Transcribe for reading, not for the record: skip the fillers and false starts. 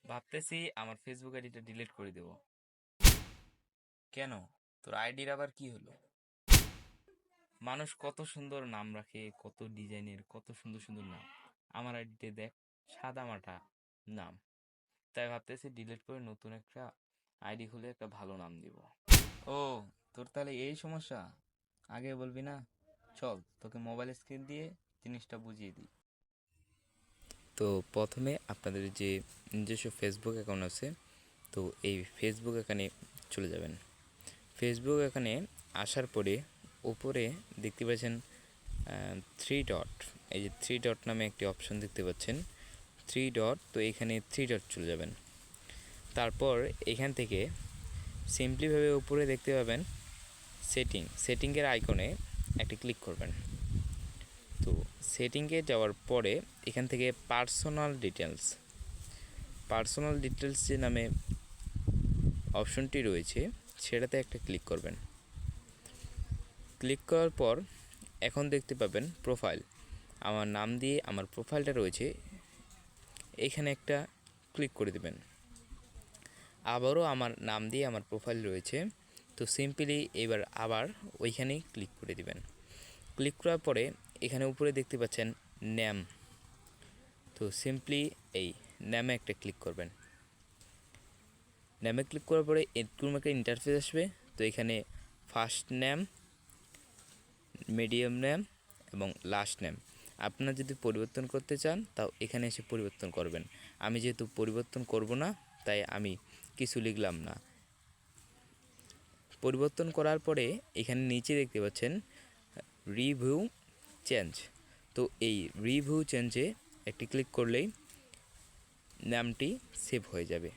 ভাবতেছি আমার ফেসবুক আইডিটা ডিলিট করে দেব। কেন? তোর আইডির আবার কি হলো? মানুষ কত সুন্দর নাম রাখে, কত ডিজাইনের, কত সুন্দর সুন্দর নাম। আমার আইডিতে দেখ, সাদা মাটা নাম। তাই ভাবতেছি ডিলিট করে নতুন একটা আইডি খুলে একটা ভালো নাম দিব। ও, তোর তাহলে এই সমস্যা? আগে বলবি না? চল তোকে মোবাইল স্ক্রিন দিয়ে জিনিসটা বুঝিয়ে দিই। তো প্রথমে আপনাদের যে নিজস্ব ফেসবুক অ্যাকাউন্ট আছে, তো এই ফেসবুক এখানে চলে যাবেন। ফেসবুক এখানে আসার পরে উপরে দেখতে পাচ্ছেন থ্রি ডট। এই যে থ্রি ডট নামে একটি অপশন দেখতে পাচ্ছেন, থ্রি ডট। তো এখানে থ্রি ডট চলে যাবেন। তারপর এখান থেকে সিম্পলিভাবে উপরে দেখতে পাবেন সেটিংয়ের আইকনে একটি ক্লিক করবেন। তো সেটিংয়ে যাওয়ার পরে এখান থেকে পার্সোনাল ডিটেলস যে নামে অপশনটি রয়েছে সেটাতে একটা ক্লিক করবেন। ক্লিক করার পর এখন দেখতে পাবেন প্রোফাইল। আমার নাম দিয়ে আমার প্রোফাইলটা রয়েছে, এইখানে একটা ক্লিক করে দেবেন। আবারও আমার নাম দিয়ে আমার প্রোফাইল রয়েছে, তো সিম্পলি এবার আবার ওইখানেই ক্লিক করে দিবেন। ক্লিক করার পরে এখানে উপরে দেখতে পাচ্ছেন নেম। তো সিম্পলি এই নেমে একটা ক্লিক করবেন। নেমে ক্লিক করার পরে এরকম একটা ইন্টারফেস আসবে। তো এখানে ফার্স্ট নেম, মিডিয়াম নেম এবং লাস্ট নেম আপনারা যদি পরিবর্তন করতে চান তাও এখানে এসে পরিবর্তন করবেন। আমি যেহেতু পরিবর্তন করব না, তাই আমি কিছু লিখলাম না। পরিবর্তন করার পরে এখানে নিচে দেখতে পাচ্ছেন রিভিউ চেঞ্জ। তো এই রিভিউ চেঞ্জে একটি ক্লিক করলেই নামটি সেভ হয়ে যাবে।